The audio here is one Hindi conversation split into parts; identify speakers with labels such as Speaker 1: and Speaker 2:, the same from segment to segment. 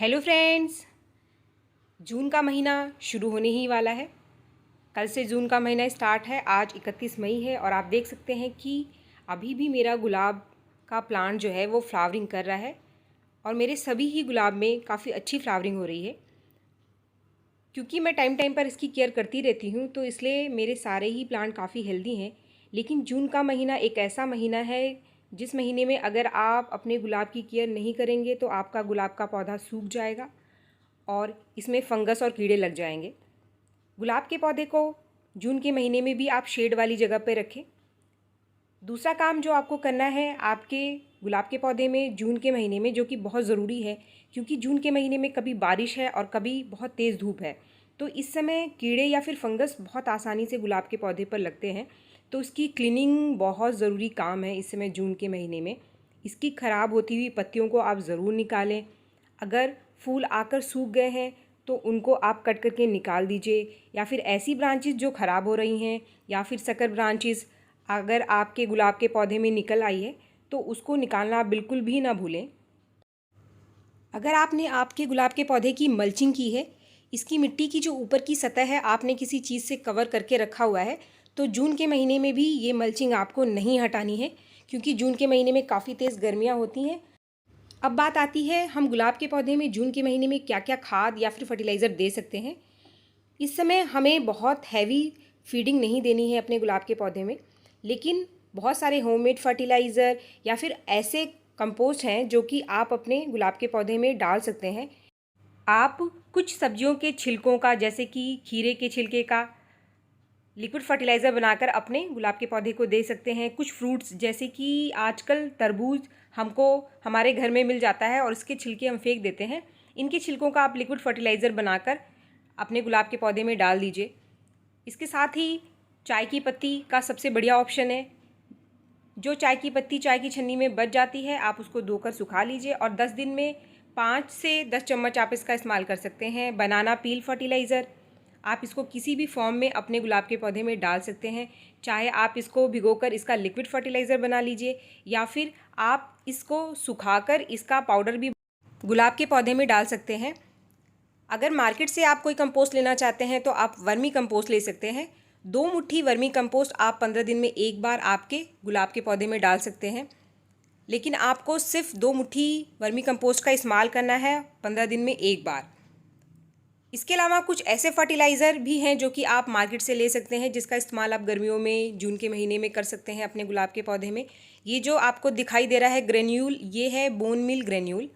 Speaker 1: Hello friends. जून का महीना शुरू होने ही वाला है। कल से जून का महीना स्टार्ट है। आज 31 मई है और आप देख सकते हैं कि अभी भी मेरा गुलाब का प्लांट जो है वो फ्लावरिंग कर रहा है और मेरे सभी ही गुलाब में काफ़ी अच्छी फ्लावरिंग हो रही है। क्योंकि मैं टाइम टाइम पर इसकी केयर करती रहती हूँ तो इसलिए मेरे सारे ही प्लांट काफ़ी हेल्दी हैं। लेकिन जून का महीना एक ऐसा महीना है जिस महीने में अगर आप अपने गुलाब की केयर नहीं करेंगे तो आपका गुलाब का पौधा सूख जाएगा और इसमें फंगस और कीड़े लग जाएंगे। गुलाब के पौधे को जून के महीने में भी आप शेड वाली जगह पर रखें। दूसरा काम जो आपको करना है आपके गुलाब के पौधे में जून के महीने में, जो कि बहुत ज़रूरी है क्योंकि जून के महीने में कभी बारिश है और कभी बहुत तेज़ धूप है, तो इस समय कीड़े या फिर फंगस बहुत आसानी से गुलाब के पौधे पर लगते हैं। तो इसकी क्लीनिंग बहुत ज़रूरी काम है इस समय जून के महीने में। इसकी ख़राब होती हुई पत्तियों को आप ज़रूर निकालें। अगर फूल आकर सूख गए हैं तो उनको आप कट करके निकाल दीजिए, या फिर ऐसी ब्रांचेस जो ख़राब हो रही हैं या फिर सकर ब्रांचेस अगर आपके गुलाब के पौधे में निकल आई है तो उसको निकालना आप बिल्कुल भी ना भूलें। अगर आपने आपके गुलाब के पौधे की मल्चिंग की है, इसकी मिट्टी की जो ऊपर की सतह है आपने किसी चीज़ से कवर करके रखा हुआ है, तो जून के महीने में भी ये मल्चिंग आपको नहीं हटानी है क्योंकि जून के महीने में काफ़ी तेज़ गर्मियाँ होती हैं। अब बात आती है हम गुलाब के पौधे में जून के महीने में क्या क्या खाद या फिर फर्टिलाइज़र दे सकते हैं। इस समय हमें बहुत हैवी फीडिंग नहीं देनी है अपने गुलाब के पौधे में, लेकिन बहुत सारे होममेड फर्टिलाइज़र या फिर ऐसे कंपोस्ट हैं जो कि आप अपने गुलाब के पौधे में डाल सकते हैं। आप कुछ सब्जियों के छिलकों का, जैसे कि खीरे के छिलके का लिक्विड फर्टिलाइज़र बनाकर अपने गुलाब के पौधे को दे सकते हैं। कुछ फ्रूट्स जैसे कि आजकल तरबूज हमको हमारे घर में मिल जाता है और इसके छिलके हम फेंक देते हैं, इनके छिलकों का आप लिक्विड फर्टिलाइज़र बनाकर अपने गुलाब के पौधे में डाल दीजिए। इसके साथ ही चाय की पत्ती का सबसे बढ़िया ऑप्शन है। जो चाय की पत्ती चाय की छन्नी में बच जाती है आप उसको धोकर सुखा लीजिए और 10 दिन में 5 से 10 चम्मच आप इसका इस्तेमाल कर सकते हैं। बनाना पील फर्टिलाइज़र, आप इसको किसी भी फॉर्म में अपने गुलाब के पौधे में डाल सकते हैं। चाहे आप इसको भिगोकर इसका लिक्विड फर्टिलाइज़र बना लीजिए या फिर आप इसको सुखाकर इसका पाउडर भी गुलाब के पौधे में डाल सकते हैं। अगर मार्केट से आप कोई कंपोस्ट लेना चाहते हैं तो आप वर्मी कंपोस्ट ले सकते हैं। 2 मुट्ठी वर्मी कंपोस्ट आप 15 दिन में एक बार आपके गुलाब के पौधे में डाल सकते हैं, लेकिन आपको सिर्फ 2 मुट्ठी वर्मी कंपोस्ट का इस्तेमाल करना है 15 दिन में एक बार। इसके अलावा कुछ ऐसे फर्टिलाइज़र भी हैं जो कि आप मार्केट से ले सकते हैं, जिसका इस्तेमाल आप गर्मियों में जून के महीने में कर सकते हैं अपने गुलाब के पौधे में। ये जो आपको दिखाई दे रहा है ग्रेन्यूल, ये है बोन मील ग्रेन्यूल।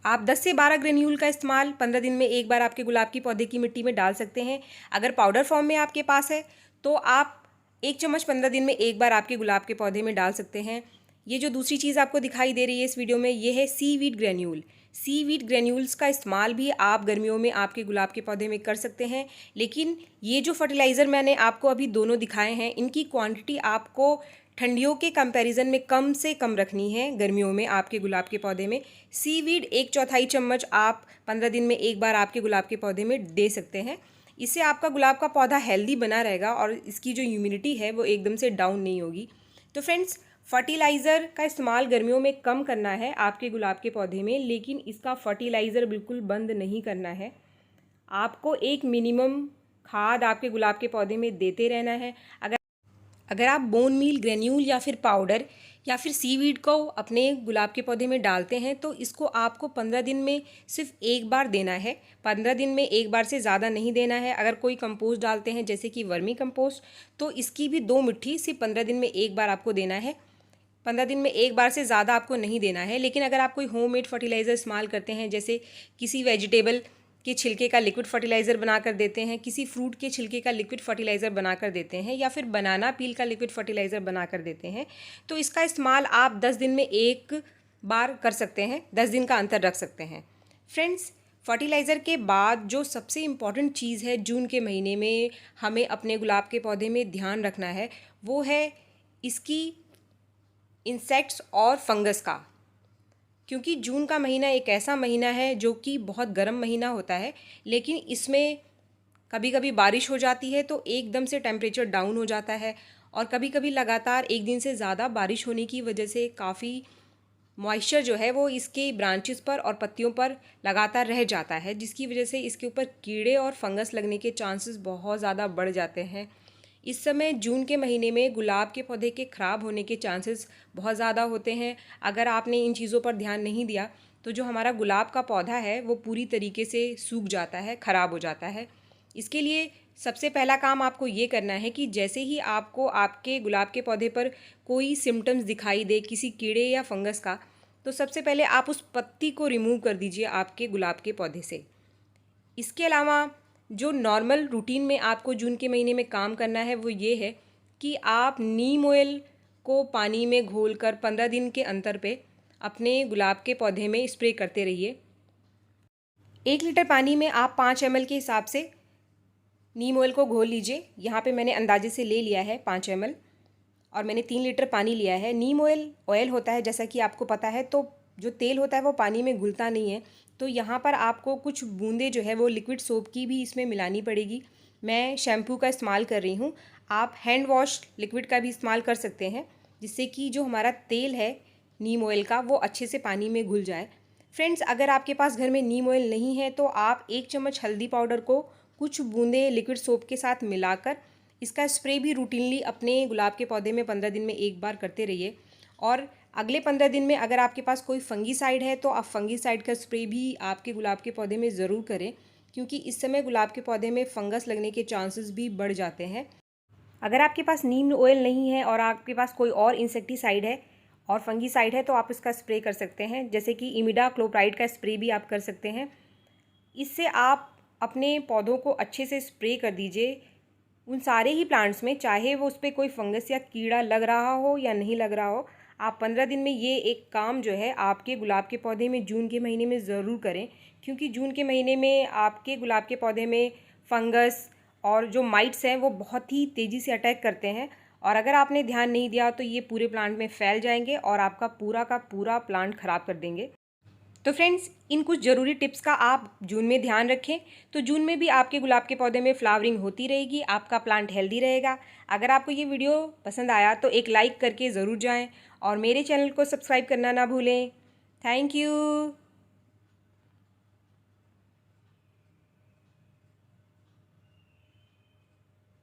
Speaker 1: आप 10 से 12 ग्रेन्यूल का इस्तेमाल 15 दिन में एक बार आपके गुलाब की पौधे की मिट्टी में डाल सकते हैं। अगर पाउडर फॉर्म में आपके पास है तो आप 1 चम्मच 15 दिन में एक बार आपके गुलाब के पौधे में डाल सकते हैं। ये जो दूसरी चीज़ आपको दिखाई दे रही है इस वीडियो में, ये है सीवीड ग्रेन्यूल। सीवीड ग्रेन्यूल्स का इस्तेमाल भी आप गर्मियों में आपके गुलाब के पौधे में कर सकते हैं, लेकिन ये जो फर्टिलाइज़र मैंने आपको अभी दोनों दिखाए हैं इनकी क्वांटिटी आपको ठंडियों के कंपैरिजन में कम से कम रखनी है गर्मियों में आपके गुलाब के पौधे में। सीवीड 1/4 चम्मच आप 15 दिन में एक बार आपके गुलाब के पौधे में दे सकते हैं। इससे आपका गुलाब का पौधा हेल्दी बना रहेगा और इसकी जो ह्यूमिडिटी है वो एकदम से डाउन नहीं होगी। तो फ्रेंड्स, फर्टिलाइज़र का इस्तेमाल गर्मियों में कम करना है आपके गुलाब के पौधे में, लेकिन इसका फर्टिलाइज़र बिल्कुल बंद नहीं करना है। आपको एक मिनिमम खाद आपके गुलाब के पौधे में देते रहना है। अगर आप बोन मील ग्रेन्यूल या फिर पाउडर या फिर सीवीड को अपने गुलाब के पौधे में डालते हैं तो इसको आपको 15 दिन में सिर्फ एक बार देना है। 15 दिन में एक बार से ज़्यादा नहीं देना है। अगर कोई कंपोस्ट डालते हैं जैसे कि वर्मी कंपोस्ट, तो इसकी भी 2 मुट्ठी सिर्फ 15 दिन में एक बार आपको देना है। 15 दिन में एक बार से ज़्यादा आपको नहीं देना है। लेकिन अगर आप कोई होममेड फर्टिलाइज़र इस्तेमाल करते हैं, जैसे किसी वेजिटेबल के छिलके का लिक्विड फर्टिलाइज़र बना कर देते हैं, किसी फ्रूट के छिलके का लिक्विड फर्टिलाइज़र बना कर देते हैं, या फिर बनाना पील का लिक्विड फर्टिलाइज़र बना कर देते हैं, तो इसका इस्तेमाल आप 10 दिन में एक बार कर सकते हैं। 10 दिन का अंतर रख सकते हैं। फ्रेंड्स, फर्टिलाइज़र के बाद जो सबसे इम्पॉर्टेंट चीज़ है जून के महीने में हमें अपने गुलाब के पौधे में ध्यान रखना है, वो है इसकी इंसेक्ट्स और फंगस का। क्योंकि जून का महीना एक ऐसा महीना है जो कि बहुत गर्म महीना होता है, लेकिन इसमें कभी कभी बारिश हो जाती है तो एकदम से टेम्परेचर डाउन हो जाता है, और कभी कभी लगातार एक दिन से ज़्यादा बारिश होने की वजह से काफ़ी मॉइस्चर जो है वो इसके ब्रांचेस पर और पत्तियों पर लगातार रह जाता है, जिसकी वजह से इसके ऊपर कीड़े और फंगस लगने के चांसेस बहुत ज़्यादा बढ़ जाते हैं। इस समय जून के महीने में गुलाब के पौधे के ख़राब होने के चांसेस बहुत ज़्यादा होते हैं। अगर आपने इन चीज़ों पर ध्यान नहीं दिया तो जो हमारा गुलाब का पौधा है वो पूरी तरीके से सूख जाता है, ख़राब हो जाता है। इसके लिए सबसे पहला काम आपको ये करना है कि जैसे ही आपको आपके गुलाब के पौधे पर कोई सिम्टम्स दिखाई दे किसी कीड़े या फंगस का, तो सबसे पहले आप उस पत्ती को रिमूव कर दीजिए आपके गुलाब के पौधे से। इसके अलावा जो नॉर्मल रूटीन में आपको जून के महीने में काम करना है वो ये है कि आप नीम ऑयल को पानी में घोलकर 15 दिन के अंतर पे अपने गुलाब के पौधे में स्प्रे करते रहिए। 1 लीटर पानी में आप 5 ml के हिसाब से नीम ऑयल को घोल लीजिए। यहाँ पे मैंने अंदाजे से ले लिया है 5 ml और मैंने 3 लीटर पानी लिया है। नीम ऑयल होता है, जैसा कि आपको पता है, तो जो तेल होता है वो पानी में घुलता नहीं है। तो यहाँ पर आपको कुछ बूंदे जो है वो लिक्विड सोप की भी इसमें मिलानी पड़ेगी। मैं शैम्पू का इस्तेमाल कर रही हूँ, आप हैंड वॉश लिक्विड का भी इस्तेमाल कर सकते हैं, जिससे कि जो हमारा तेल है नीम ऑयल का वो अच्छे से पानी में घुल जाए। फ्रेंड्स, अगर आपके पास घर में नीम ऑयल नहीं है तो आप 1 चम्मच हल्दी पाउडर को कुछ बूंदे लिक्विड सोप के साथ मिलाकर इसका स्प्रे भी रूटीनली अपने गुलाब के पौधे में 15 दिन में एक बार करते रहिए। और अगले 15 दिन में अगर आपके पास कोई फंगीसाइड है तो आप फंगीसाइड का स्प्रे भी आपके गुलाब के पौधे में ज़रूर करें, क्योंकि इस समय गुलाब के पौधे में फंगस लगने के चांसेस भी बढ़ जाते हैं। अगर आपके पास नीम ऑयल नहीं है और आपके पास कोई और इंसेक्टिसाइड है और फंगीसाइड है तो आप इसका स्प्रे कर सकते हैं, जैसे कि इमिडाक्लोप्राइड का स्प्रे भी आप कर सकते हैं। इससे आप अपने पौधों को अच्छे से स्प्रे कर दीजिए उन सारे ही प्लांट्स में, चाहे वो उस पर कोई फंगस या कीड़ा लग रहा हो या नहीं लग रहा हो। आप 15 दिन में ये एक काम जो है आपके गुलाब के पौधे में जून के महीने में ज़रूर करें, क्योंकि जून के महीने में आपके गुलाब के पौधे में फंगस और जो माइट्स हैं वो बहुत ही तेज़ी से अटैक करते हैं, और अगर आपने ध्यान नहीं दिया तो ये पूरे प्लांट में फैल जाएंगे और आपका पूरा का पूरा प्लांट ख़राब कर देंगे। तो फ्रेंड्स, इन कुछ ज़रूरी टिप्स का आप जून में ध्यान रखें, तो जून में भी आपके गुलाब के पौधे में फ्लावरिंग होती रहेगी, आपका प्लांट हेल्दी रहेगा। अगर आपको ये वीडियो पसंद आया तो एक लाइक करके ज़रूर जाएं और मेरे चैनल को सब्सक्राइब करना ना भूलें। Thank you.